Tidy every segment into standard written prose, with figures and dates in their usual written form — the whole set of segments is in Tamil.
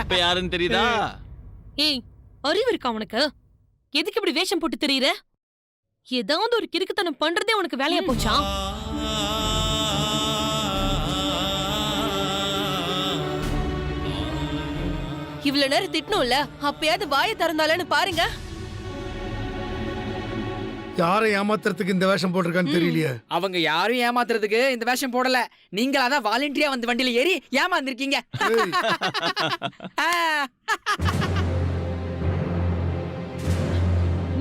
இப்ப யாருன்னு தெரியுதா? ஏய், அறிவு இருக்கா உனக்கு? எதுக்கு இப்படி வேஷம் போட்டு திரியுற? ஏதாவது ஒரு கிறுக்குத்தனம் பண்றதே உனக்கு வேலையா போச்சா? இவ்வளவு நேரம் திட்டணும்ல, அப்பயாவது வாயை திறந்தாலன்னு பாருங்க. யாரை ஏமாத்துறதுக்கு இந்த வேஷம் போட்டிருக்கான்னு தெரியலையே. அவங்க யாரும் ஏமாத்துறதுக்கு இந்த வேஷம் போடல. நீங்களா தான் வாலண்டியரா வந்து வண்டியில ஏறி ஏமாந்துருக்கீங்க.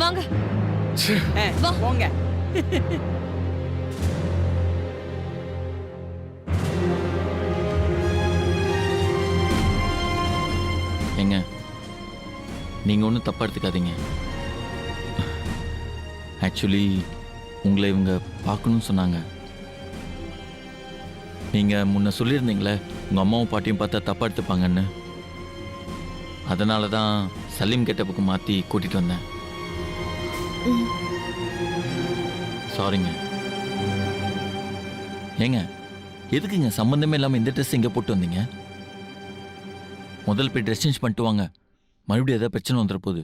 வாங்க போங்க. ஏங்க, நீங்க ஒன்றும் தப்பா எடுத்துக்காதீங்க. ஆக்சுவலி உங்களை இவங்க பார்க்கணும்னு சொன்னாங்க. நீங்கள் முன்ன சொல்லியிருந்தீங்களே உங்கள் அம்மாவும் பாட்டியும் பார்த்தா தப்பாக எடுத்துப்பாங்கன்னு. அதனால தான் சலீம் கெட்டப்புக்கு மாற்றி கூட்டிகிட்டு வந்தேன். சாரிங்க. ஏங்க, எதுக்குங்க சம்மந்தமே இல்லாமல் இந்த ட்ரெஸ் இங்கே போட்டு வந்தீங்க? முதல் போய் ட்ரெஸ் சேஞ்ச் பண்ணிட்டு வாங்க. மறுபடியும் ஏதாவது பிரச்சனை வந்துட போகுது.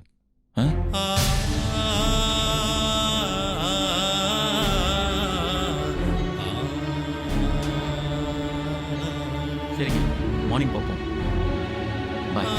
சரிங்க, மார்னிங் பார்ப்போம். பாய்.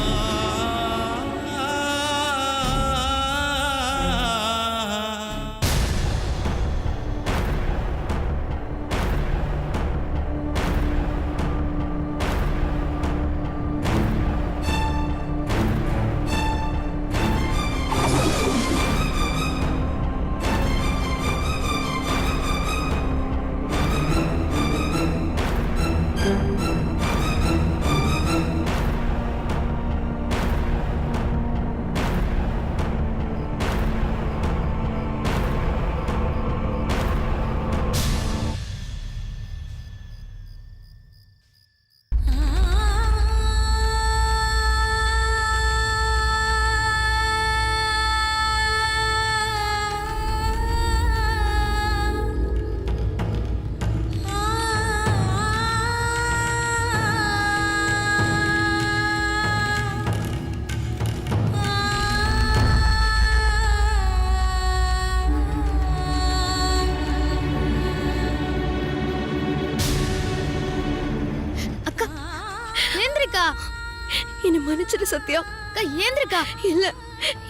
என்ன மன்னிச்சிடு சத்யா. அக்கா ஏந்திருக்கா. இல்ல,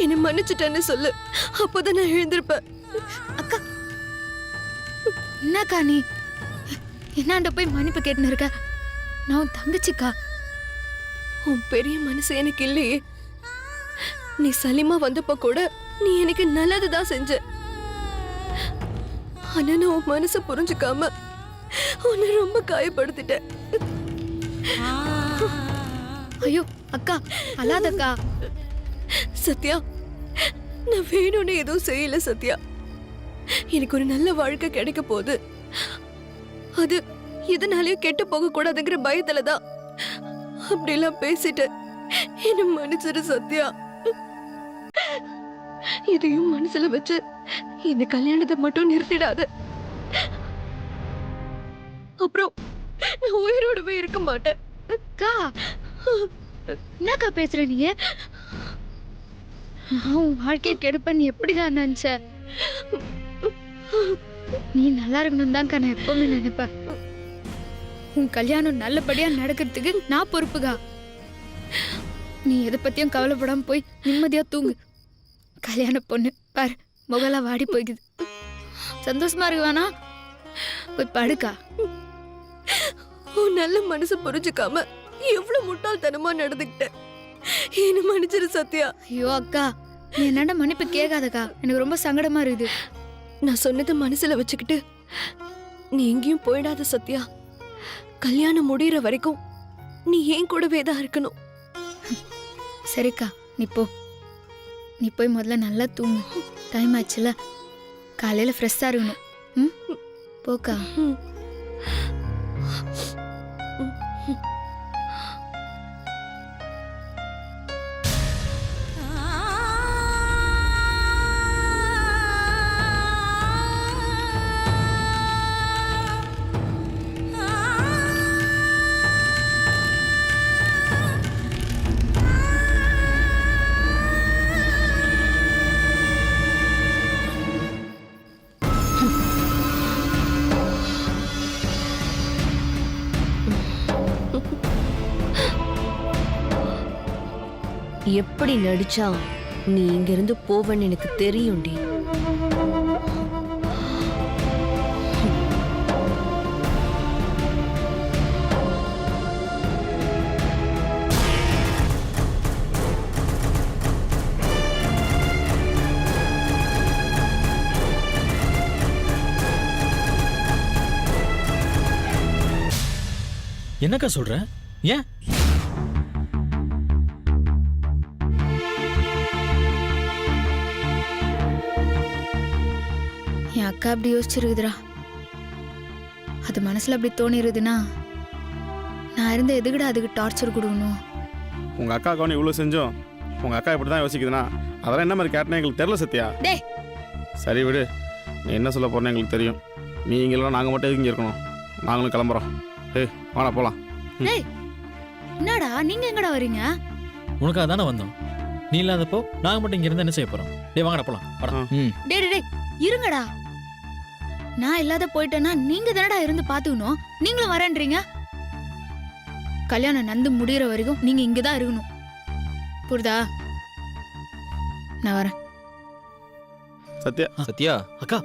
என்ன மன்னிச்சிட்டேன்னு சொல்லு, அப்போதான் நான் எழுந்திருப்பேன். அக்கா என்னக்கா நீ என்னாண்ட போய் மன்னிப்பு கேட்டுன்னு இருக்க? நான் உன் தங்கச்சிக்கா. உன் பெரிய மனசு எனக்கு இல்லையே. நீ சலிமா வந்தப்ப கூட நீ எனக்கு நல்லதுதான் செஞ்ச. ஆனா நான் உன் மனசை புரிஞ்சுக்காம உன்னை ரொம்ப காயப்படுத்திட்டேன். ஐயோ அக்கா அழாதக்கா. சத்யா, நான் வேணும்னு எதுவும் செய்யல சத்யா. எனக்கு ஒரு நல்ல வாழ்க்கை கிடைக்க போகுது. அது எதனாலயும் கெட்டு போக கூடாதுங்கிற பயத்துலதான் அப்படிலாம் பேசிட்டு என்ன மன்னிச்சிரு சத்யா. இதையும் மனசுல வச்சு இந்த கல்யாணத்தை மட்டும் நிறுத்திடாத. அப்புறம் நான் உயிரோடவே இருக்க மாட்டேன். அக்கா என்னக்கா பேசுற நீ? நான் வாழ்க்கையை கெடுப்பேன்னு எப்படிதான் நினைச்ச? நீ நல்லா இருக்கணும் தான்க்கா நான் எப்பவுமே நினைப்பேன். உன் கல்யாணம் நல்லபடியா நடக்கிறதுக்கு நான் பொறுப்புக்கா. நீ எதை பத்தியும் கவலைப்படாம போய் நிம்மதியா தூங்கு. கல்யாண பொண்ணு பாரு முகலா வாடி போய்க்குது. சந்தோஷமா இருக்கு வேணா போய் படுக்கா. உன் நல்ல மனசு புரிஞ்சுக்காம எவ்வளவு முட்டாள்தனமா நடந்துக்கிட்ட. என்ன மன்னிச்சிரு சத்யா. ஐயோ அக்கா நீ என்னடா மன்னிப்பு கேட்காதக்கா. எனக்கு ரொம்ப சங்கடமா இருக்குது. நான் சொன்னதை மனசுல வச்சுக்கிட்டு நீ எங்கேயும் போயிடாத சத்யா. கல்யாணம் முடியற வரைக்கும் நீ ஏன் கூடவே தான் இருக்கணும். சரிக்கா நீ போ. நீ போய் முதல்ல நல்லா தூங்கு. டைம் ஆச்சுல, காலையில ஃப்ரெஷ்ஷா இருக்கணும். ம் போக்கா. எப்படி நடிச்சா நீ இங்கிருந்து போவன்னு எனக்கு தெரியும்டி. என்னக்கா சொல்ற? ஏன்? என் அக்கா அப்படி யோசிச்சிருக்குதுடா. அது மனசுல அப்படி தோணிருதுன்னா நான் இருந்த எதுக்குடா அதுக்கு டார்ச்சர் கொடுக்கணும்? உங்கள் அக்காவுக்கு ஒன்று இவ்வளோ செஞ்சோம் உங்கள் அக்கா இப்படி தான் யோசிக்குதுன்னா அதெல்லாம் என்ன மாதிரி கேட்டனே எங்களுக்கு தெரில சத்யா. டேய். சரி விடு, நீ என்ன சொல்ல போறேன்னு எங்களுக்கு தெரியும். நீ இங்கெல்லாம் நாங்கள் மட்டும் இங்கே இருக்கணும், நாங்களும் கிளம்புறோம். வாடா போகலாம். டேய், என்னடா நீங்க எங்கடா வரீங்க? உனக்காக தானே வந்தோம். நீ இல்லாதப்போ நாங்க மட்டும் இங்க இருந்து என்ன செய்ய போறோம்? டேய் வாங்கடா போலாம். வாடா. டேய் டேய், டேய் இருங்கடா. நான் இல்லாத போயிட்டேன்னா நீங்க தானடா இருந்து பாத்துக்கணும். நீங்களும் வரேன்றீங்க. கல்யாணம் நந்து முடியற வரைக்கும் நீங்க இங்கதான் இருக்கணும். புரியுதா? நான் வரேன். சத்யா. சத்யா, அக்கா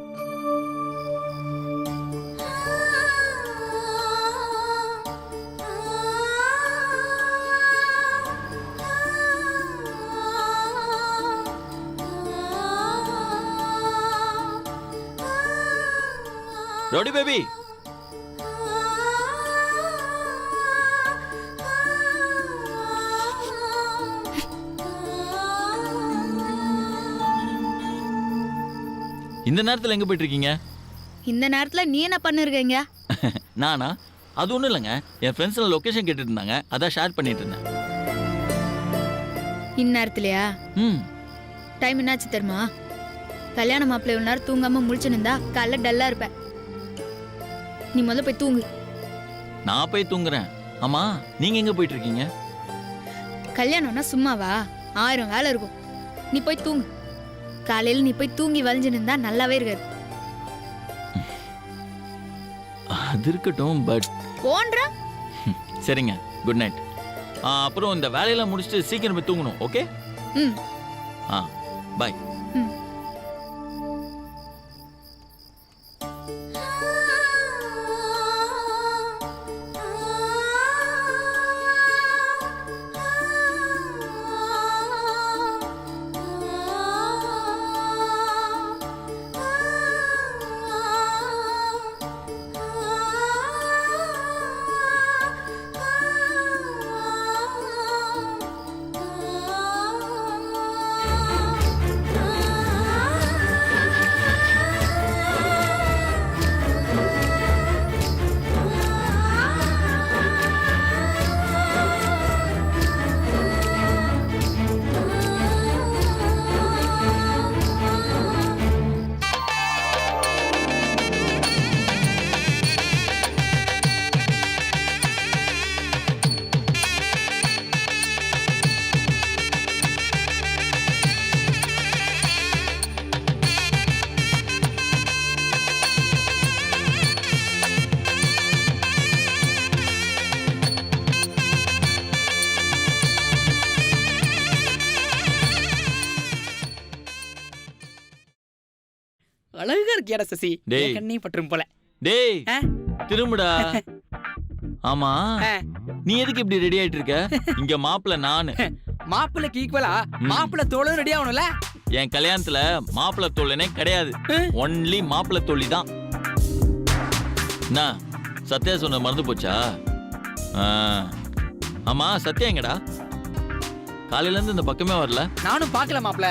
ரவுடி பேபி. இந்த நேரத்துல எங்க போயிட்டு இருக்கீங்க? இந்த நேரத்துல நீ என்ன பண்ணிருக்கீங்க? நானா? அது ஒண்ணும் இல்லைங்க, என் ஃப்ரெண்ட்ஸ்ல லொகேஷன் கேட்டுட்டு இருந்தாங்க, அதான் ஷேர் பண்ணிட்டு இருந்தேன். இந்நேரத்துலயா? டைம் என்னாச்சு தெரியுமா? கல்யாண மாப்பிள்ளை இவ்வளவு நேரம் தூங்காம முழிச்சு நின்றா காலைல டல்லா இருப்ப. நீ முதல்ல போய் தூங்கு. நான் போய் தூங்குறேன். ஆமா, நீங்க எங்க போயிட்டு இருக்கீங்க? கல்யாணம்னா சும்மாவா? 1000 வேலை இருக்கும். நீ போய் தூங்கு. காலையில நீ போய் தூங்கி வளைஞ்சு நின்றா நல்லாவே இருக்காது. அது இருக்கட்டும், பட் போன்ற சரிங்க, குட் நைட். அப்புறம் இந்த வேலையெல்லாம் முடிச்சுட்டு சீக்கிரம் போய் தூங்கணும், ஓகே? ம். பாய். ம். அழகா இருக்கியாடா சசி. டேய். கண்ணே பற்றும் போல. டேய், ஆ? திரும்புடா. ஆமா, ஆ. நீ எதுக்கு இப்படி ரெடி ஆயிட்டு இருக்க? இங்க மாப்பிள்ள நானு. மாப்பிள்ளைக்கு ஈக்குவலா மாப்பிள்ளை தோளும் ரெடி ஆகணும்ல. என் கல்யாணத்துல மாப்பிள்ள தோழனே கிடையாது, ஒன்லி மாப்பிள்ள தோழி தான். என்ன சத்யா சொன்ன மறந்து போச்சா? ஆமா, சத்யா எங்கடா? காலையில இருந்து இந்த பக்கமே வரல. நானும் பாக்கல மாப்பிள்ள.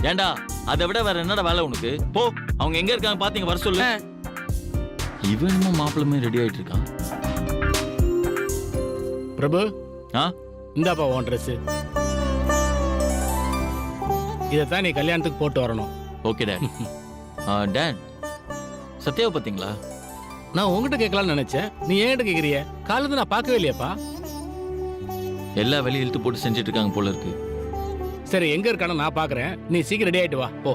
ஏண்டா, அதை விட வேற என்னடா வேலை உனக்கு? போ, அவங்க எங்க இருக்காங்க பாத்தீங்க, வர சொல்லு. இவனும் மாப்பிள்ளமே ரெடி ஆயிட்டு இருக்கான். பிரபு, ஆ? இந்தாப்பா உன் ட்ரெஸ். இதைத்தான் நீ கல்யாணத்துக்கு போட்டு வரணும். Okay date. டேட், சத்யாவை பாத்தீங்களா? நான் உங்ககிட்ட கேட்கலாம்னு நினைச்சேன், நீ என்கிட்ட கேக்குறிய? காலையில நான் பார்க்கவே இல்லையாப்பா. எல்லா வேலையும் இழுத்து போட்டு செஞ்சுட்டு இருக்காங்க போல இருக்கு. சரி, எங்க இருக்கானு நான் பாக்குறேன். நீ சீக்கிரம் ரெடி ஆயிட்டு வா, போ.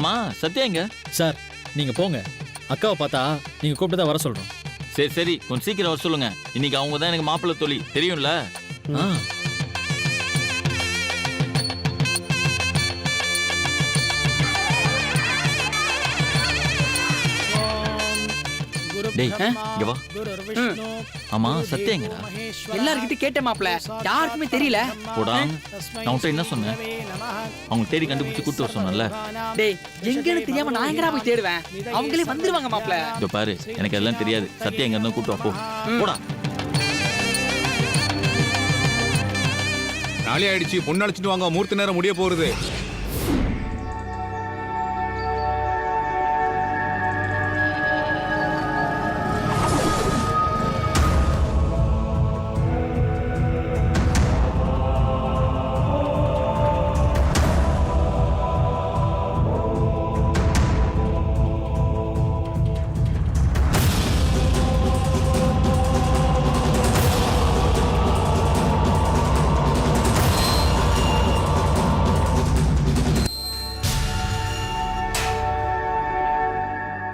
ஆமா சத்யா எங்க? சார் நீங்க போங்க, அக்காவை பார்த்தா நீங்க கூப்பிட்டு தான் வர சொல்றோம். சரி சரி, கொஞ்சம் சீக்கிரம் வர சொல்லுங்க. இன்னைக்கு அவங்க தான் எனக்கு மாப்பிள்ளை தோழி, தெரியும்ல? ஆ டேய் இங்க வா. ஆமா சத்யா எங்கடா? எல்லார்கிட்டயும் கேட்டேன் மாப்ள, யாருக்குமே தெரியல. போடா, நான் உன்கிட்ட என்ன சொன்னேன்? அவங்க தேடி கண்டுபிடிச்சு கூட்டு வர சொன்னல. டேய் எங்கன்னு தெரியாம நான் எங்கடா போய் தேடுவேன்? அவங்களே வந்துருவாங்க மாப்ள. இதோ பாரு, எனக்கு அதெல்லாம் தெரியாது. சத்யா எங்க இருந்தா கூட்டு வா, போ. போடா. நாளை ஆயிடுச்சு, பொண்ணு அழைச்சிட்டு வாங்க, மூர்த்த நேரம் முடிய போறது.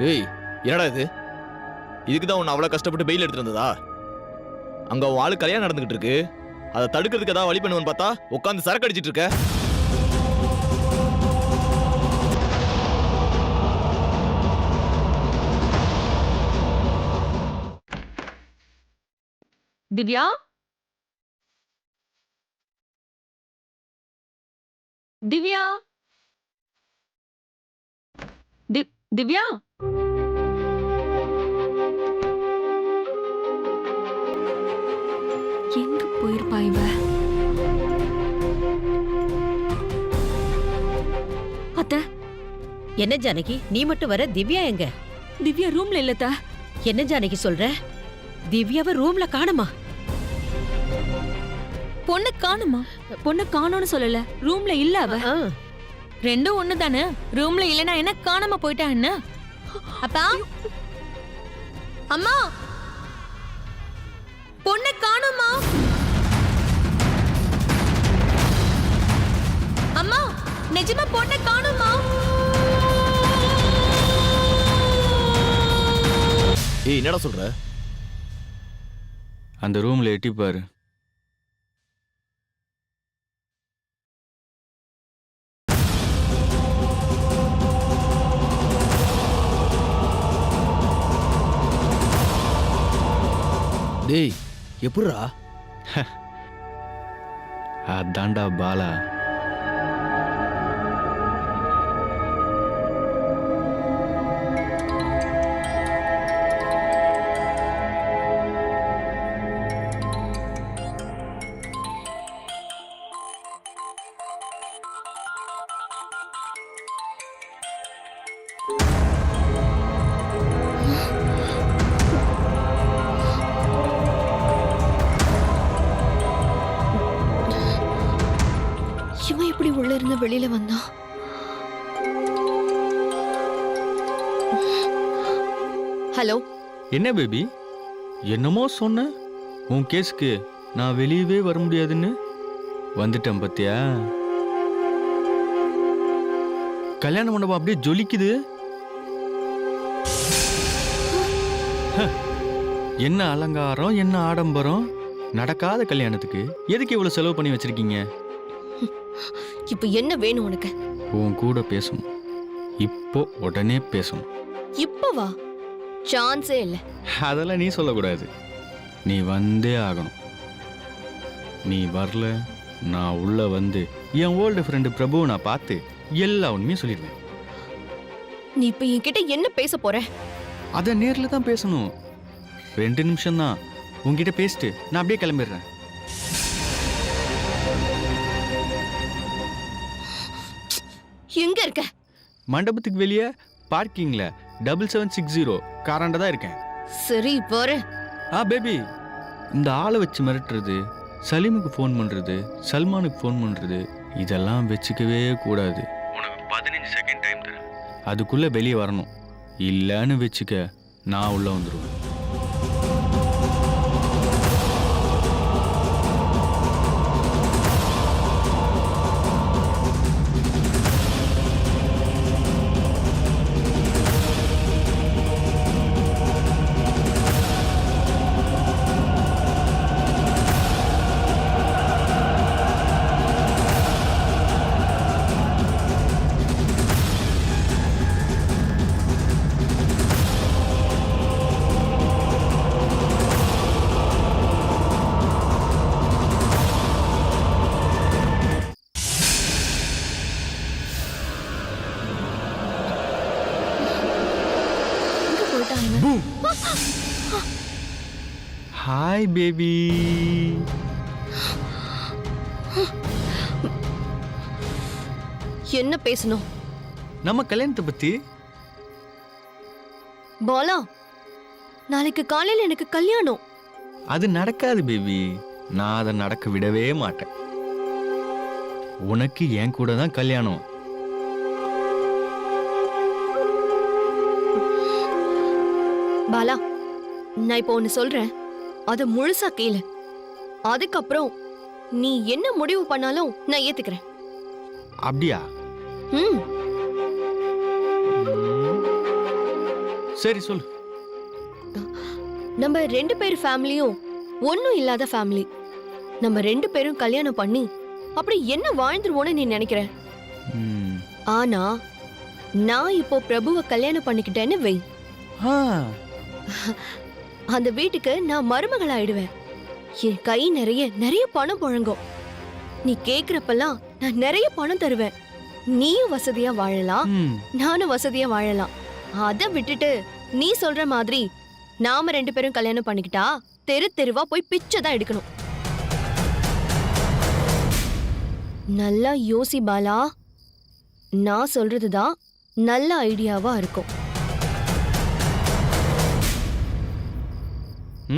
ஏய் என்னடா இது? இதுக்கு தான் உன்னை அவ்வளோ கஷ்டப்பட்டு பெயில் எடுத்துட்டு வந்ததா? அங்க உன் ஆளு கல்யாணம் நடந்துகிட்டு இருக்கு, அதை தடுக்கிறதுக்கு ஏதாவது வழி பண்ணுவேன்னு பார்த்தா உட்காந்து சரக்கு அடிச்சிட்டு இருக்க. திவ்யா, திவ்யா, திவ்யா. எங்க போயிருப்பா இவ? அத்த, என்ன ஜானகி நீ மட்டும் வர, திவ்யா எங்க? திவ்யா ரூம்ல இல்ல. என்ன ஜானகி சொல்ற? திவ்யாவை ரூம்ல காணுமா? பொண்ணு காணுமா? பொண்ணு காணோன்னு சொல்லல, ரூம்ல இல்ல அவ. ரெண்டும் ஒண்ணு தானே. ரூம்ல இல்லனா என்ன, காணாம போயிட்டா என்ன? அப்பா, அம்மா, பொண்ணு காணுமா? அம்மா, நிஜமா பொண்ணு காணுமா? ஏய் என்னடா சொல்ற? அந்த ரூம்ல எட்டி பாரு. டேய் எப்படிரா? அதான்டா பாலா. இவன் எப்படி உள்ள இருந்து வெளியில வந்தான்? ஹலோ. என்ன பேபி, என்னமோ சொன்ன? உன் கேஸ்க்கு நான் வெளியவே வர முடியாதுன்னு வந்துட்டேன் பத்தியா? கல்யாண மண்டபம் அப்படியே ஜொலிக்குது. என்ன அலங்காரம், என்ன ஆடம்பரம். நடக்காத கல்யாணத்துக்கு எதுக்கு இவ்வளவு செலவு பண்ணி வச்சிருக்கீங்க? இப்ப என்ன வேணும் உனக்கு? உன் கூட பேசணும். இப்போ உடனே பேசணும். இப்பவா? சான்ஸே இல்ல. அதெல்லாம் நீ சொல்லக்கூடாது, நீ வந்தே ஆகணும். நீ வரல, நான் உள்ள வந்து என் ஓல்டு ஃப்ரெண்டு பிரபுவை நான் பார்த்து எல்லா உண்மையும் சொல்லிடுவேன். நீ இப்ப என்கிட்ட என்ன பேச போற? அதை நேர்ல தான் பேசணும். 2 நிமிஷம் தான். உன்கிட்ட பேசிட்டு நான் அப்படியே கிளம்பிடுறேன். எங்க இருக்க? மண்டபத்துக்கு வெளியே பார்க்கிங்ல 7760 காராண்ட தான் இருக்கேன். சரி பாரு. பேபி, இந்த ஆளை வச்சு மிரட்டுறது, சலீமுக்கு ஃபோன் பண்றது, சல்மானுக்கு ஃபோன் பண்றது, இதெல்லாம் வச்சுக்கவே கூடாது. உனக்கு 15 செகண்ட் டைம் தரேன், அதுக்குள்ள வெளியே வரணும். இல்லைன்னு வச்சுக்க, நான் உள்ள வந்துடுவேன். வந்துட்டாங்க. Hi baby. என்ன பேசணும்? நம்ம கல்யாணத்தை பத்தி. பாலா, நாளைக்கு காலையில எனக்கு கல்யாணம். அது நடக்காது பேபி. நான் அதை நடக்க விடவே மாட்டேன். உனக்கு என் கூட தான் கல்யாணம். பாலா, நான் இப்போ ஒன்னு சொல்றேன், அத முழுசா கேளு. அதுக்கப்புறம் நீ என்ன முடிவு பண்ணாலும் நான் ஏத்துக்கிறேன். அப்படியா? ம், சரி சொல்லு. நம்ம 2 பேர் ஃபேமிலியும் ஒண்ணும் இல்லாத ஃபேமிலி. நம்ம 2 பேரும் கல்யாணம் பண்ணி அப்படி என்ன வாழ்ந்துருவோன்னு நீ நினைக்கிற? ம். ஆனா நான் இப்போ பிரபுவை கல்யாணம் பண்ணிக்கிட்டேன்னு வை. ஆ, அந்த வீட்டுக்கு நான் மருமகளாயிடுவேன். என் கை நிறைய பணம் புழங்கும். நீ கேக்குறப்பெல்லாம் நான் நிறைய பணம் தருவேன். நீயும் வசதியா வாழலாம், ம். நானும் வசதியா வாழலாம். அத விட்டுட்டு நீ சொல்ற மாதிரி நாம 2 பேரும் கல்யாணம் பண்ணிக்கிட்டா தெருவா போய் பிச்சை தான் எடுக்கணும். நல்லா யோசி பாலா. நான் சொல்றதுதான் நல்ல ஐடியாவா இருக்கும்.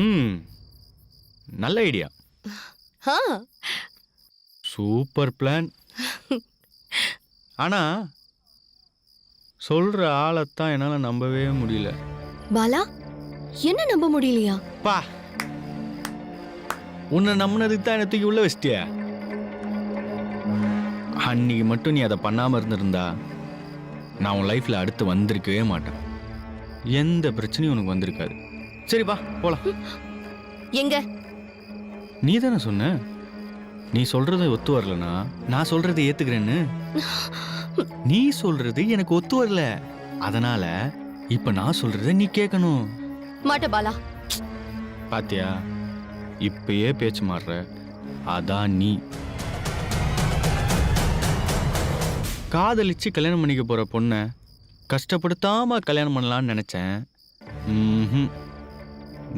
ம். நல்ல ஐடியா. ஆ, சூப்பர் பிளான். ஆனா சொல்ற ஆளைத்தான் என்னால நம்பவே முடியல. பாலா, என்ன நம்ப முடியலையா? பா, உன்னை நம்பினதுக்கு தான் என்ன தூக்கி உள்ள வச்சிட்டியா? அன்னைக்கு மட்டும் நீ அதை பண்ணாம இருந்திருந்தா நான் உன் லைஃப்ல அடுத்து வந்திருக்கவே மாட்டேன். எந்த பிரச்சனையும் உனக்கு வந்திருக்காது. சரிப்பா, போலாம். எங்க? நீ தானே சொன்ன நீ சொல்றதை ஒத்து வரலனா நான் சொல்றதை ஏத்துக்கிறேன்னு. நீ சொல்றது எனக்கு ஒத்து வரல, அதனால இப்ப நான் சொல்றதை நீ கேட்கணும். மாட்ட பாலா. பாத்தியா, இப்பயே பேச்சு மாறுற. அதான் நீ காதலிச்சு கல்யாணம் பண்ணிக்க போற பொண்ணை கஷ்டப்படுத்தாம கல்யாணம் பண்ணலாம்னு நினைச்சேன். ம்ஹும்.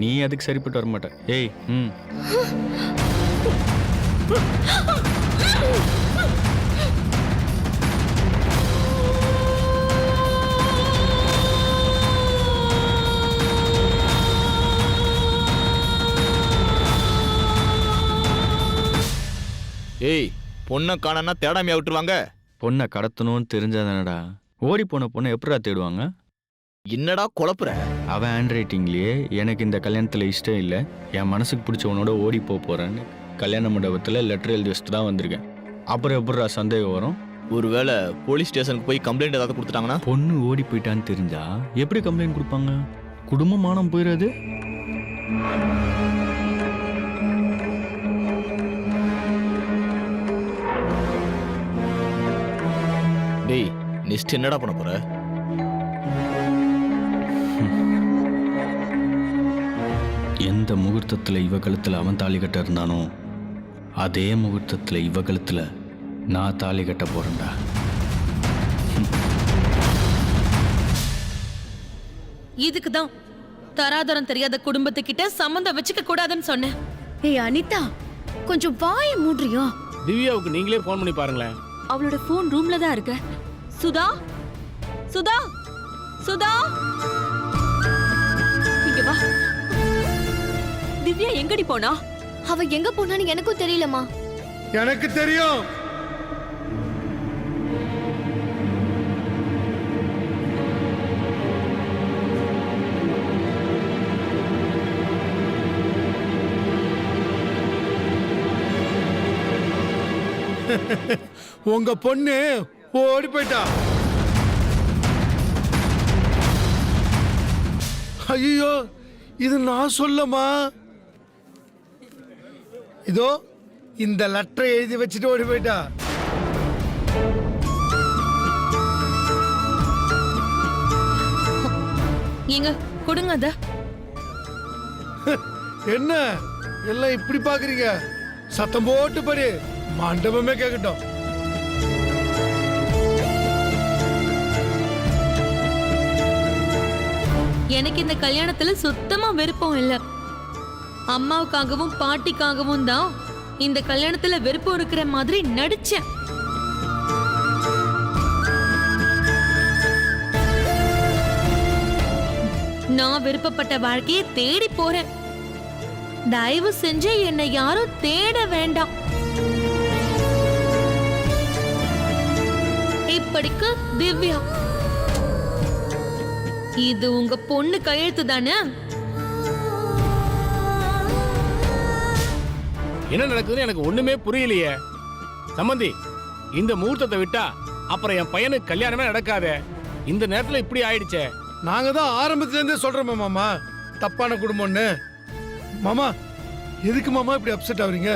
நீ அதுக்கு சரிப்பட்டு வர மாட்ட. ஏய், ம். ஏய், பொண்ணை காணனா தேடாமையா விட்டுருவாங்க? பொண்ணை கடத்தணும்னு தெரிஞ்சாதானடா. ஓடி போன பொண்ணை எப்படா தேடுவாங்க? என்னடா குழப்புற? அவன் ஹேண்ட் ரைட்டிங்லயே எனக்கு இந்த கல்யாணத்துல இஷ்டம் இல்லை, என் மனசுக்கு பிடிச்சவனோட ஓடி போறேன்னு கல்யாண மண்டபத்துல லெட்டர் எழுதி வச்சுட்டு தான் வந்திருக்கேன். அப்புறம் எப்படா சந்தேகம் வரும்? ஒருவேளை போலீஸ் ஸ்டேஷனுக்கு போய் கம்ப்ளைண்ட் ஏதாவது கொடுத்துட்டாங்கன்னா? பொண்ணு ஓடி போயிட்டான்னு தெரிஞ்சா எப்படி கம்ப்ளைண்ட் கொடுப்பாங்க? குடும்பம் மானம் போயிடாது? டேய், நெக்ஸ்ட் என்னடா பண்ண போற? எந்த முகூர்த்தத்துல இவ கழுத்துல அவன் தாலி கட்ட இருந்தானோ அதே முகூர்த்தத்துல இவ கழுத்துல நான் தாலி கட்ட போறேன்டா. இதுக்குதான் தராதரம் தெரியாத குடும்பத்துக்கிட்ட சம்மந்தம் வச்சுக்க கூடாதுன்னு சொன்னேன். ஏய் அனிதா, கொஞ்சம் வாயை மூடுறியா? திவ்யாவுக்கு நீங்களே ஃபோன் பண்ணி பாருங்களேன். அவளோட போன் ரூம்ல தான் இருக்கு. சுதா, சுதா, சுதா, இங்க வா. திவ்யா எங்கடி போனா? அவ எங்க போனான்னு எனக்கும் தெரியலம்மா. எனக்கு தெரியும். உங்க பொண்ணு ஓடி போயிட்டா. ஐயோ, இது நான் சொல்லமா? இதோ இந்த லெட்டரை எழுதி வச்சுட்டு ஓடி போயிட்டா. எங்க கொடுங்க அத. என்ன எல்லாம் இப்படி பாக்குறீங்க? சத்தம் போட்டு படி, மண்டபமே கேட்கட்டும். எனக்கு இந்த கல்யாணத்துல சுத்தமா விருப்பம் இல்ல. அம்மாவுக்காகவும் பாட்டிக்காகவும் தான் இந்த கல்யாணத்துல விருப்பம் இருக்கிற மாதிரி நடிச்சேன். நான் விருப்பப்பட்ட வாழ்க்கையை தேடி போறேன். தயவு செஞ்சு என்னை யாரும் தேட வேண்டாம். இப்படிக்கு திவ்யா. இது உங்க பொண்ணு கையெழுத்து தானே? என்ன நடக்குதுன்னு எனக்கு ஒண்ணுமே புரியலையே. சம்பந்தி, இந்த முகூர்த்தத்தை விட்டா அப்புறம் என் பையனுக்கு கல்யாணமே நடக்காதே. இந்த நேரத்துல இப்படி ஆயிடுச்சே. நாங்க தான் ஆரம்பத்துல இருந்தே சொல்றோமே மாமா, தப்பான குடும்பம்னு. மாமா, எதுக்கு மாமா இப்படி அப்செட் ஆகுறீங்க?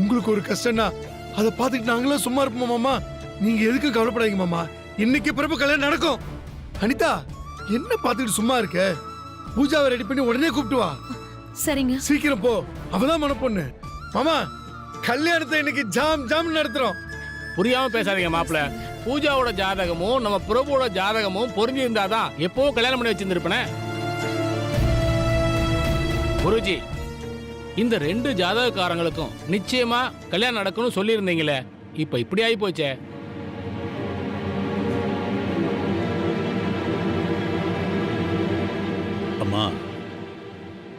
உங்களுக்கு ஒரு கஷ்டம்னா அதை பார்த்துட்டு நாங்களும் சும்மா இருப்போம் மாமா. நீங்க எதுக்கும் கவலைப்படாதீங்க மாமா. இன்னைக்கு பிறப்பு கல்யாணம் நடக்கும். அனிதா, என்ன பார்த்துட்டு சும்மா இருக்க? பூஜாவை ரெடி பண்ணி உடனே கூப்பிட்டு வா. சரிங்க. சீக்கிரம் போ, அவதான் மன பொண்ணு. மாமா, கல்யாணத்தை இன்னைக்கு ஜாம் ஜாம் நடத்துறோம். புரியாம பேசாதீங்க மாப்பிள்ள. பூஜாவோட ஜாதகமும் நம்ம பிரபுவோட ஜாதகமும் பொருந்தி இருந்தாதான் எப்போ கல்யாணம் பண்ணி வச்சிருந்திருப்பனே. குருஜி, இந்த 2 ஜாதகக்காரங்களுக்கும் நிச்சயமா கல்யாணம் நடக்கும்னு சொல்லியிருந்தீங்களே, இப்ப இப்படி ஆகி போச்சே. அம்மா,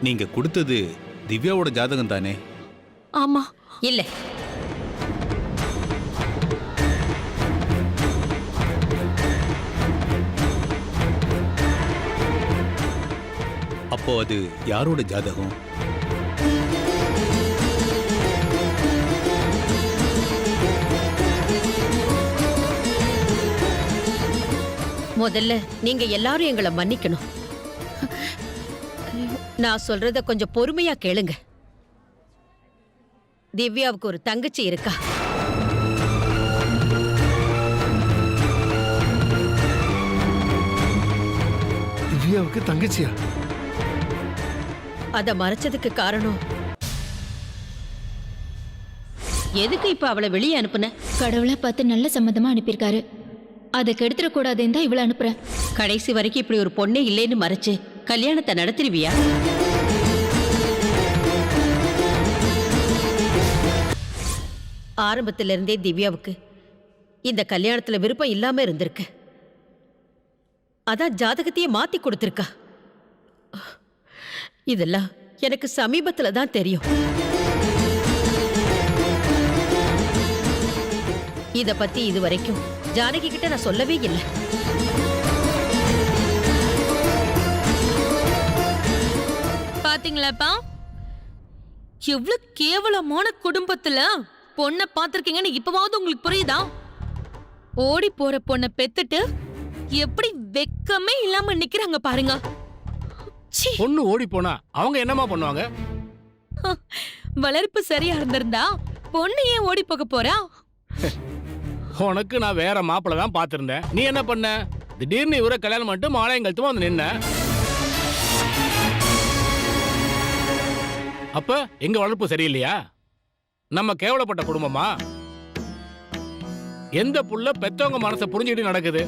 நீங்க கொடுத்தது திவ்யாவோட ஜாதகம் தானே? ஆமா. இல்ல, அப்போ அது யாரோட ஜாதகம்? முதல்ல நீங்க எல்லாரும் எங்களை மன்னிக்கணும். நான் சொல்றத கொஞ்சம் பொறுமையா கேளுங்க. திவ்யாவுக்கு ஒரு தங்கச்சி இருக்கா. திவ்யாவுக்கு தங்கச்சியா? அத மறைச்சதுக்கு காரணம் எதுக்கு இப்ப அவளை வெளியே அனுப்புன? கடவுளை பார்த்து நல்ல சம்மந்தமா அனுப்பியிருக்காரு. அதை கெடுத்துடக்கூடாதுன்னு தான் இவ்வளவு அனுப்புறேன். கடைசி வரைக்கும் இப்படி ஒரு பொண்ணே இல்லைன்னு மறைச்சு கல்யாணத்தை நடத்திருவியா? ஆரம்பத்துல இருந்தே திவ்யாவுக்கு இந்த கல்யாணத்துல விருப்பம் இல்லாம இருந்திருக்கு. அதான் ஜாதகத்தையே மாத்தி கொடுத்திருக்கா. இதெல்லாம் எனக்கு சமீபத்துல தான் தெரியும். இத பத்தி இதுவரைக்கும் ஜானகி கிட்ட நான் சொல்லவே இல்லை. பாத்தீங்களாப்பா, எவ்வளவு கேவலமான குடும்பத்துல பொண்ணை பாத்திருக்கீங்கன்னு இப்பவாவது உங்களுக்கு புரியுதா? ஓடி போற பொண்ணை பெத்துட்டு எப்படி வெக்கமே இல்லாம நிக்கிறாங்க பாருங்க. சீ. பொண்ணு ஓடி போனா அவங்க என்னமா பண்ணுவாங்க? வளர்ப்பு சரியா இருந்திருந்தா பொண்ணு ஏன் ஓடி போக போறா? உனக்கு நான் வேற மாப்பிள்ள தான் பார்த்திருந்தேன். நீ என்ன பண்ண? திடீர்னு இவரை கல்யாணம் பண்ணிட்டு மாலையங்கழுத்துமா வந்து நின்ன. அப்ப எங்க வளர்ப்பு சரியில்லையா? நம்ம கேவலப்பட்ட குடும்பமா? எந்த புள்ள பெத்தவங்க மனசை புரிஞ்சுக்கிட்டு நடக்குது?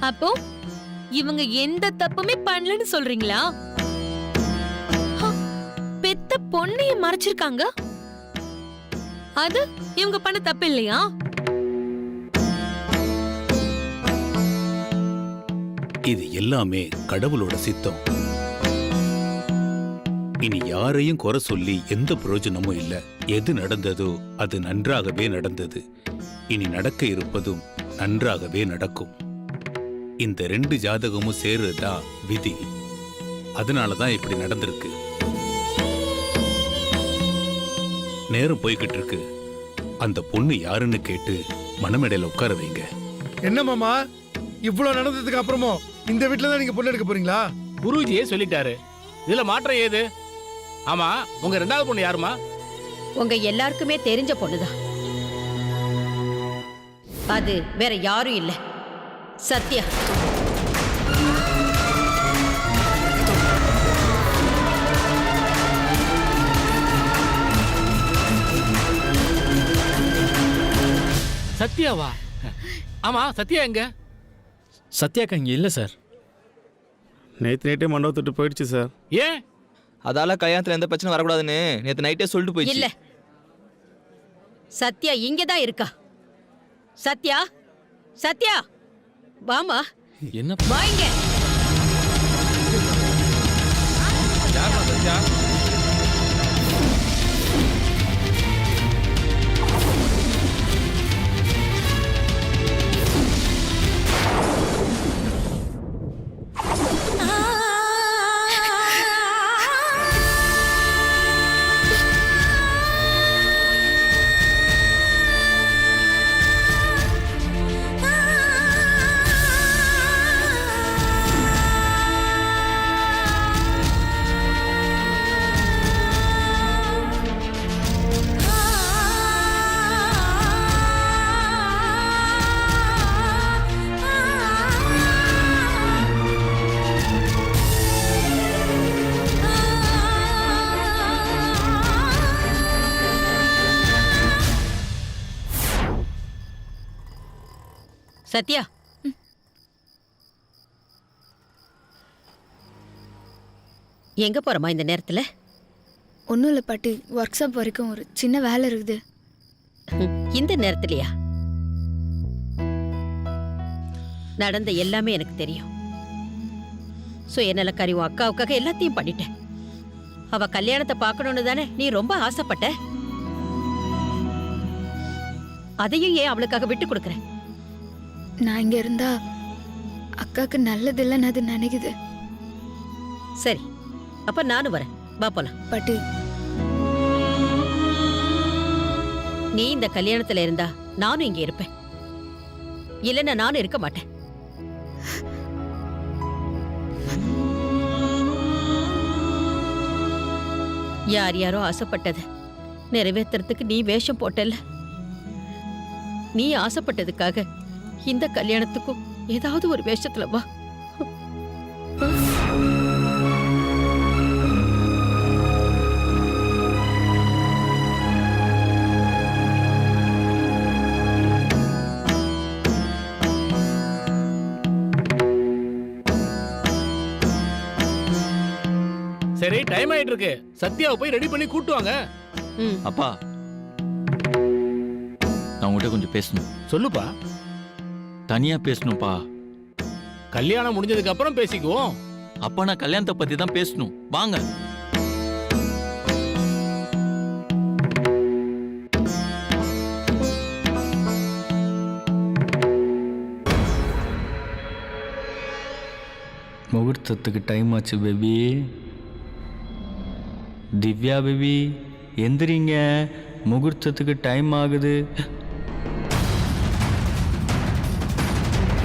அப்போ இவங்க எந்த தப்புமே பண்ணலன்னு சொல்றீங்களா? பெத்த பொண்ணைய மறைச்சிருக்காங்க. அது இவங்க பண்ண தப்பு இல்லையா? இது எல்லாமே கடவுளோட சித்தம். இனி யாரையும் குறை சொல்லி எந்த பிரயோஜனமும் இல்லை. எது நடந்ததோ அது நன்றாகவே நடந்தது. இனி நடக்க இருப்பதும் நன்றாகவே நடக்கும். இந்த 2 ஜாதகமும் சேர்றதுதான் விதி. அதனாலதான் இப்படி நடந்திருக்கு. நேரம் போய்கிட்டு இருக்கு. அந்த பொண்ணு யாருன்னு கேட்டு மணமேடையில உட்கார வைங்க. என்ன மாமா, இவ்வளவு நடந்ததுக்கு அப்புறமும் இந்த வீட்டுல தான் நீங்க பொண்ணு எடுக்க போறீங்களா? குருஜியே சொல்லிட்டாரு. இதுல மாற்றம் ஏது? ஆமா, உங்க 2வது பொண்ணு யாருமா? உங்க எல்லாருக்குமே தெரிஞ்ச பொண்ணுதான். அது வேற யாரும் இல்ல, சத்யா. சத்யாவா? ஆமா, சத்யா எங்க? சத்யாக்கா இங்க இல்லை சார். நேற்று நைட்டே மண்டபத்துட்டு போயிடுச்சு சார். ஏன்? அதால கல்யாணத்துல எந்த பிரச்சனை வரக்கூடாதுன்னு நேற்று நைட்டே சொல்லிட்டு போயிடுச்சு. இல்ல சத்யா இங்கதான் இருக்கா. சத்யா சத்யா வாமா. என்ன வாங்க. சத்யா எங்க போறமா இந்த நேரத்துல? ஒன்றும் இல்லை பாட்டி, ஒர்க் ஷாப் வரைக்கும் ஒரு சின்ன வேலை இருக்குது. இந்த நேரத்துலயா? நடந்த எல்லாமே எனக்கு தெரியும். சுயநலக்காரி உன் அக்காவுக்காக எல்லாத்தையும் பண்ணிட்டேன். அவ கல்யாணத்தை பார்க்கணும்னு தானே நீ ரொம்ப ஆசைப்பட்ட. அதையும் ஏன் அவளுக்காக விட்டு கொடுக்குற? நான் இங்க இருந்தா அக்காக்கு நல்லது இல்லைன்னு அது நினைக்குது. சரி, அப்ப நானும் வரேன். வா போலாம். பாட்டி, நீ இந்த கல்யாணத்துல இருந்தா நானும் இங்க இருப்பேன். இல்லைன்னா நானும் இருக்க மாட்டேன். யார் யாரோ ஆசைப்பட்டது நிறைவேற்றுறதுக்கு நீ வேஷம் போட்டல. நீ ஆசைப்பட்டதுக்காக இந்த கல்யாணத்துக்கும் ஏதாவது ஒரு வேஷத்துல வா. சரி, டைம் ஆயிட்டு இருக்கு. சத்யாவை போய் ரெடி பண்ணி கூட்டு வாங்க. அப்பா, நான் உங்ககிட்ட கொஞ்சம் பேசணும். சொல்லுப்பா. தனியா பேசணும்ப்பா. கல்யாணம் முடிஞ்சதுக்கு அப்புறம் பேசிக்குவோம். அப்பா, நான் கல்யாணத்தை பத்தி தான் பேசணும். வாங்க. முகூர்த்தத்துக்கு டைம் ஆச்சு பேபி. திவ்யா பேபி, எந்திரிங்க, முகூர்த்தத்துக்கு டைம் ஆகுது.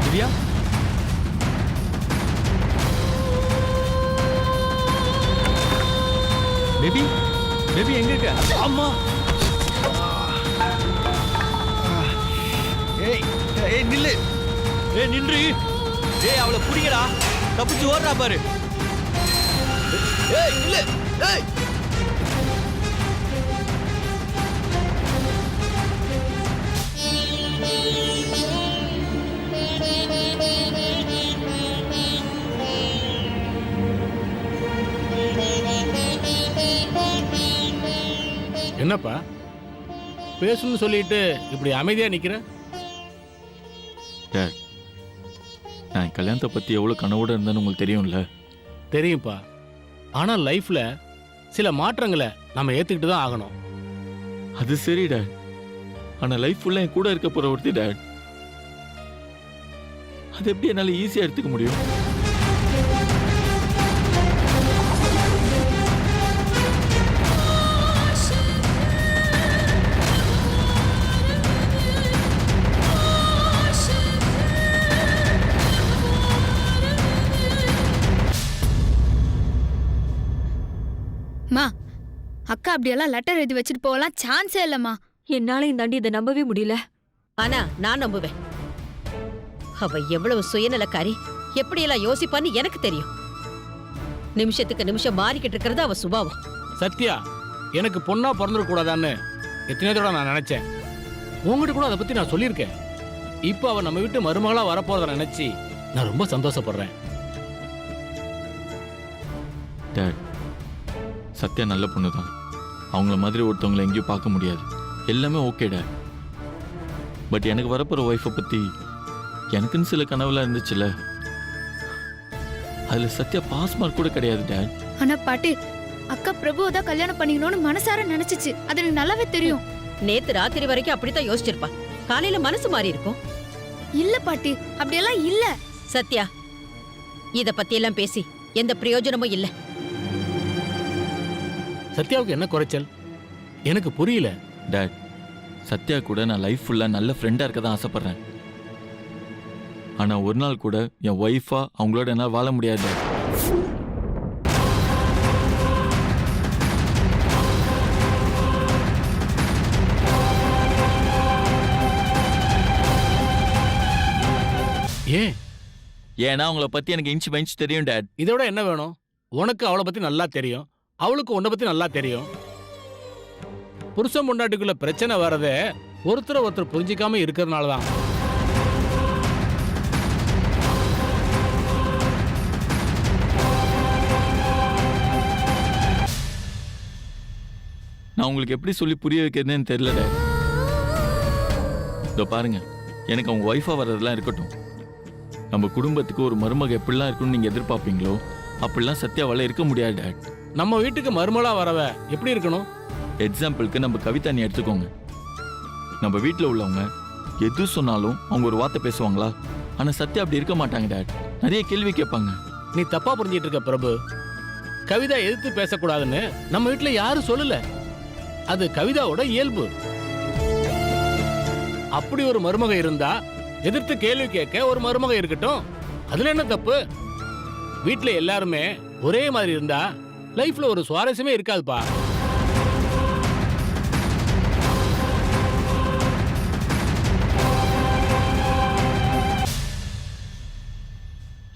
திவ்யா, பேபி, பேபி எங்க இருக்க? அம்மா, ஏய் ஏய் நில்லு, ஏய் நின்று, ஏய் அவளை புடிங்கடா, தப்பிச்சு ஓடுறா பாரு. ஏய் நில்லு, ஏய். என்னப்பா பேசணும்னு சொல்லிட்டு இப்படி அமைதியா நிக்கிற? நான் கல்யாணத்தை பத்தி எவ்வளவு கனவோட இருந்தேன்னு உங்களுக்கு தெரியும்ல? தெரியும்ப்பா. ஆனா லைஃப்ல சில மாற்றங்களை நம்ம ஏத்துக்கிட்டு தான் ஆகணும். அது சரி டாட், ஆனா லைஃப் ஃபுல்லா என் கூட இருக்க போற ஒருத்தி டாட். அது எப்படி என்னால ஈஸியா எடுத்துக்க முடியும்? மா, அக்கா அப்படியெல்லாம் லெட்டர் எழுதி வச்சுட்டு போகலாம் சான்ஸே இல்லம்மா. என்னால இந்த இதை நம்பவே முடியல. ஆனா நான் நம்புவேன். அவ எவ்வளவு சுயநலக்காரி, எப்படியெல்லாம் யோசிப்பான்னு எனக்கு தெரியும். நிமிஷத்துக்கு நிமிஷம் மாறிக்கிட்டு இருக்கிறது அவ சுபாவம். சத்யா எனக்கு பொண்ணா பிறந்துட கூடாதான்னு எத்தனையோ தடவை நான் நினைச்சேன். உங்ககிட்ட கூட அதை பத்தி நான் சொல்லியிருக்கேன். இப்போ அவ நம்ம வீட்டு மருமகளா வரப்போறத நினைச்சு நான் ரொம்ப சந்தோஷப்படுறேன். டேட், சத்யா நல்ல பொண்ணு தான். அவங்கள மாதிரி ஒருத்தவங்களை எங்கேயும் பார்க்க முடியாது. எல்லாமே ஓகே டேட். பட் எனக்கு வரப்போகிற ஒய்ஃபை பற்றி எனக்குன்னு சில கனவுலாம் இருந்துச்சுல்ல, அதில் சத்யா பாஸ் மார்க் கூட கிடையாது டேட். ஆனா பாட்டி, அக்கா பிரபுவை தான் கல்யாணம் பண்ணிக்கணும்னு மனசார நினைச்சிச்சு. அது எனக்கு நல்லாவே தெரியும். நேத்து ராத்திரி வரைக்கும் அப்படித்தான் யோசிச்சிருப்பா. காலையில மனசு மாறி இருக்கும். இல்ல பாட்டி, அப்படியெல்லாம் இல்ல. சத்யா, இத பத்தி எல்லாம் பேசி எந்த பிரயோஜனமும் இல்ல. சத்யாவுக்கு என்ன குறைச்சல் எனக்கு புரியல. டேட், சத்யா கூட நான் லைஃப் ஃபுல்லாக நல்ல ஃப்ரெண்டாக இருக்க தான் ஆசைப்பட்றேன். ஆனால் ஒரு நாள் கூட என் ஒய்ஃபாக அவங்களோட என்னால் வாழ முடியாது டேட். ஏன்? ஏன்னா அவங்கள பற்றி எனக்கு இன்ச் பை இன்ச் தெரியும் டேட். இதோட என்ன வேணும்? உனக்கு அவளை பத்தி நல்லா தெரியும், அவளுக்கு உன்னை பத்தி நல்லா தெரியும். புருஷன் பொண்டாட்டிக்குள்ள பிரச்சனை வரதே ஒருத்தரை ஒருத்தர் புரிஞ்சிக்காம இருக்கிறதுனால தான். நான் உங்களுக்கு எப்படி சொல்லி புரிய வைக்கிறதுன்னு தெரியல டேட். இதோ பாருங்க, எனக்கு அவங்க ஒய்ஃபாக வர்றதெல்லாம் இருக்கட்டும். நம்ம குடும்பத்துக்கு ஒரு மருமக எப்படிலாம் இருக்குன்னு நீங்கள் எதிர்பார்ப்பீங்களோ அப்படிலாம் சத்யாவால் இருக்க முடியாது டேட். நம்ம வீட்டுக்கு மருமலா வரவ எப்படி இருக்கணும்? எக்ஸாம்பிளுக்கு நம்ம கவிதா நீ எடுத்துக்கோங்க. நம்ம வீட்டில் உள்ளவங்க எது சொன்னாலும் அவங்க ஒரு வார்த்தை பேசுவாங்களா? ஆனால் சத்யா அப்படி இருக்க மாட்டாங்க டேட். நிறைய கேள்வி கேட்பாங்க. நீ தப்பா புரிஞ்சிட்டு இருக்க பிரபு. கவிதா எதிர்த்து பேசக்கூடாதுன்னு நம்ம வீட்டுல யாரும் சொல்லல. அது கவிதாவோட இயல்பு. அப்படி ஒரு மருமக இருந்தா எதிர்த்து கேள்வி கேட்க ஒரு மருமக இருக்கட்டும். அதுல என்ன தப்பு? வீட்டுல எல்லாருமே ஒரே மாதிரி இருந்தா லைஃப்ல ஒரு சுவாரஸ்யமே இருக்காதுப்பா.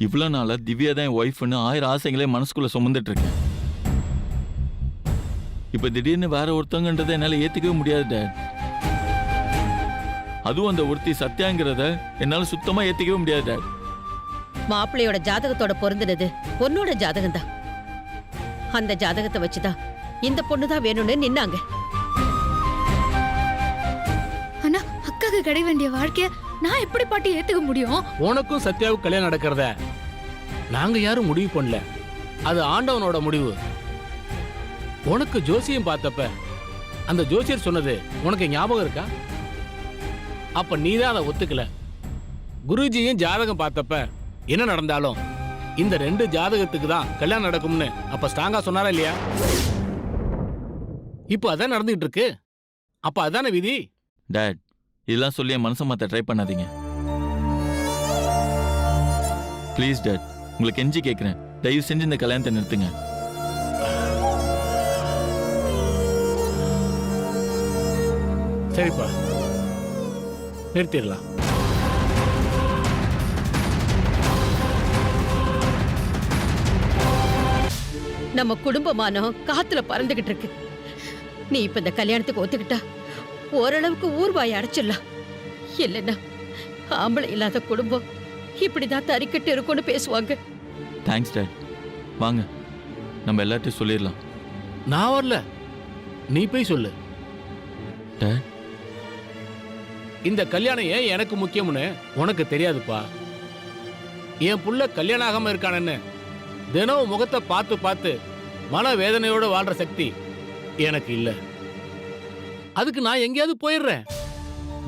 இவ்வளோ நாளாக திவ்யா தான் என் ஒய்ஃப்னு 1000 ஆசைங்களே மனசுக்குள்ளே சுமந்துட்டு இருக்கேன். இப்போ திடீர்னு வேற ஒருத்தவங்கன்றதை என்னால் ஏற்றுக்கவே முடியாது டேட். அதுவும் அந்த ஒருத்தி சத்யாங்கிறத என்னால் சுத்தமாக ஏற்றுக்கவே முடியாது டேட். மாப்பிள்ளையோட ஜாதகத்தோட பொருந்தினது பொண்ணோட ஜாதகம் தான். அந்த ஜாதகத்தை வச்சுதான் இந்த பொண்ணுதான் வேணும்னு நின்னாங்க. ஆனா அக்காக்கு கிடை வேண்டிய வாழ்க்கைய நான் எப்படி பாட்டி ஏத்துக்க முடியும்? உனக்கும் சத்யாவுக்கு கல்யாணம் நடக்கிறத நாங்க யாரும் முடிவு பண்ணல. அது ஆண்டவனோட முடிவு. உனக்கு ஜோசியம் பார்த்தப்ப அந்த ஜோசியர் சொன்னது உனக்கு ஞாபகம் இருக்கா? அப்ப நீதான் அதை ஒத்துக்கல. குருஜியும் ஜாதகம் பார்த்தப்ப என்ன நடந்தாலும் இந்த 2 ஜாதகத்துக்கு தான் கல்யாணம் நடக்கும்னு அப்ப ஸ்ட்ராங்கா சொன்னாரா இல்லையா? இப்போ அதான் நடந்துகிட்டு இருக்கு. அப்ப அதான விதி. டேட், இதெல்லாம் சொல்லி என் மனசை மாற்ற ட்ரை பண்ணாதீங்க ப்ளீஸ் டேட். உங்களுக்கு கெஞ்சி கேட்குறேன், தயவு செஞ்சு இந்த கல்யாணத்தை நிறுத்துங்க. சரிப்பா, நிறுத்திடலாம். நம்ம குடும்பமானம் காத்துல பறந்துகிட்டு இருக்கு. நீ இப்ப இந்த கல்யாணத்துக்கு ஒத்துக்கிட்டா ஓரளவுக்கு ஊர்வாய் அடைச்சிடலாம். இல்லைன்னா ஆம்பளை இல்லாத குடும்பம் இப்படிதான் தறிக்கட்டு இருக்கும்னு பேசுவாங்க. Thanks date. வாங்க நம்ம எல்லார்ட்டையும் சொல்லிடலாம். நான் வரல, நீ போய் சொல்லு. டேட், இந்த கல்யாணம் ஏன் எனக்கு முக்கியம்னு உனக்கு தெரியாதுப்பா. என் புள்ள கல்யாணம் ஆகாம இருக்கானன்னு தினம் முகத்தை பார்த்து பார்த்து மன வேதனையோட வாழ்ற சக்தி எனக்கு இல்ல. அதுக்கு நான் எங்கேயாவது போயிடுறேன்.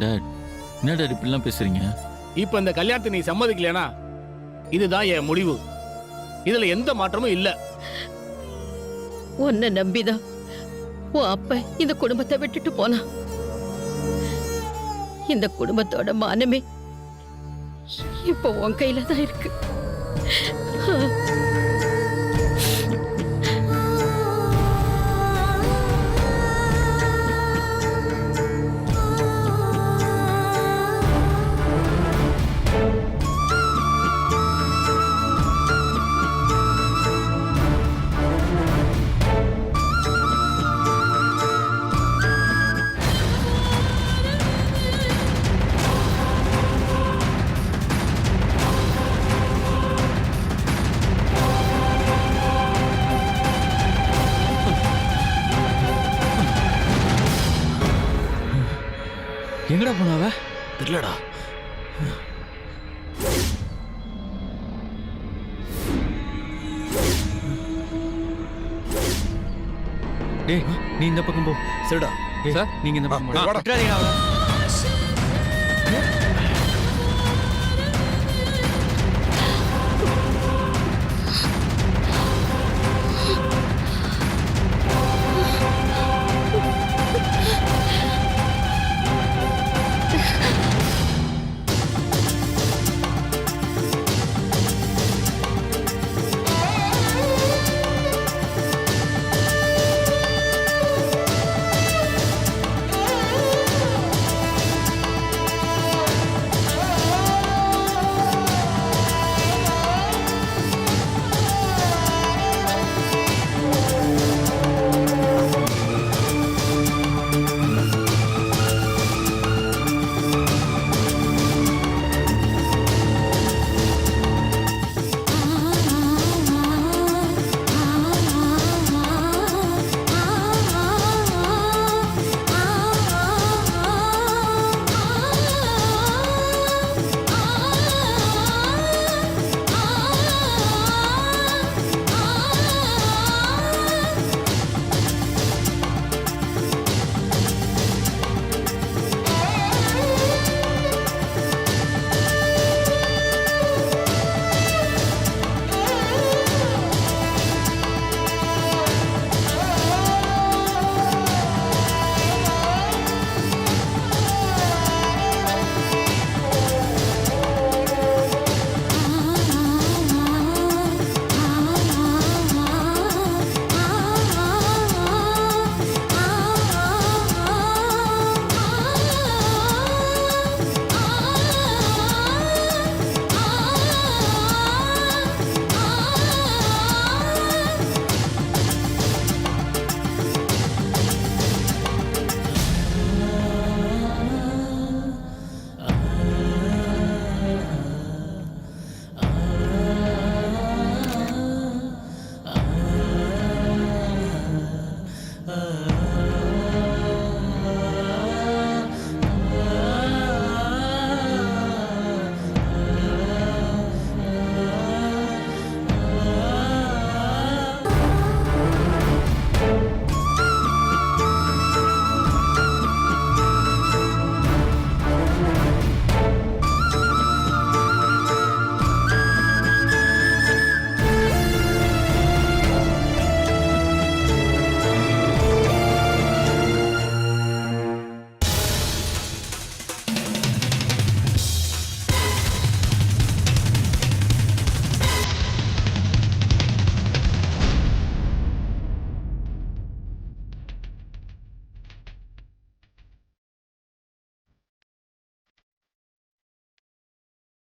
டேட் என்ன டேட் இப்படிலாம் பேசுறீங்க? இப்ப இந்த கல்யாணத்தை நீ சம்மதிக்கலையா இதுதான் என் முடிவு. இதுல எந்த மாற்றமும் இல்ல. உன்னை நம்பிதான் உன் அப்ப இந்த குடும்பத்தை விட்டுட்டு போனா. இந்த குடும்பத்தோட மானமே இப்போ உன் கையில தான் இருக்கு. எங்கடா போனாவ? தெரியலடா. டேய் நீ இந்த பக்கம் போ. சரிடா. டேய், நீங்க இந்த பக்கம் வாடா. விட்டுறாதீங்கடா அவளை.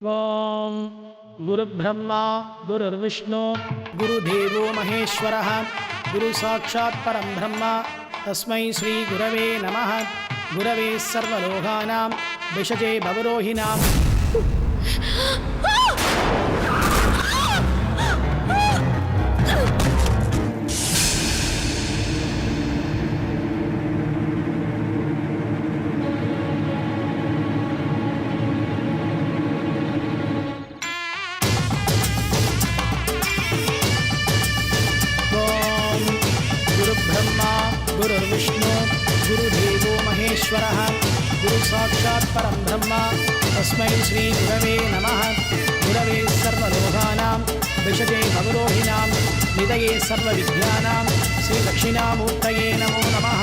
ஓம் குரு பிரம்மா குருர்விஷ்ணு குருதேவோ மகேஸ்வரः குரு சாட்சாத் பரம் பிரம்மா தஸ்மை ஸ்ரீ குரவே நமः குரவே சர்வலோகானாம் விஷஜே பவரோஹிணாம். गुरुर्विष्णु गुरुदेवो महेश्वरः गुरु साक्षात् परं ब्रह्म तस्मै श्री गुरवे नमः गुरवे सर्वलोकानां विशजे भवरोहिणां निधये सर्वविद्यानां श्री दक्षिणामूर्तये नमो नमः.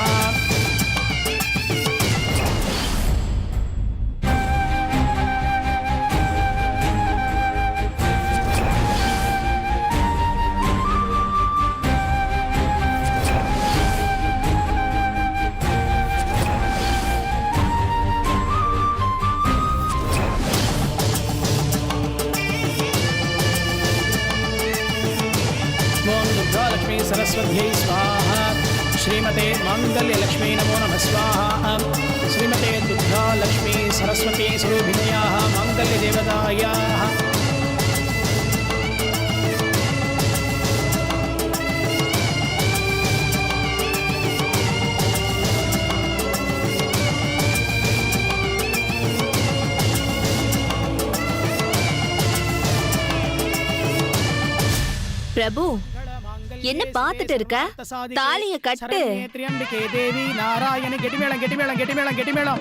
सरस्वत्यै स्वाहा. श्रीमते माङ्गल्यलक्ष्मी नमो नमः स्वाहा. श्रीमते दुर्गालक्ष्मी सरस्वती स्वरूपिण्याः माङ्गल्यदेवतायाः பிரபு என்ன பார்த்துட்டு இருக்க தாலிய கட்டு தேவி நாராயணி கெட்டிமேளம் கெட்டிமேளம் கெட்டிமேளம் கெட்டிமேளம்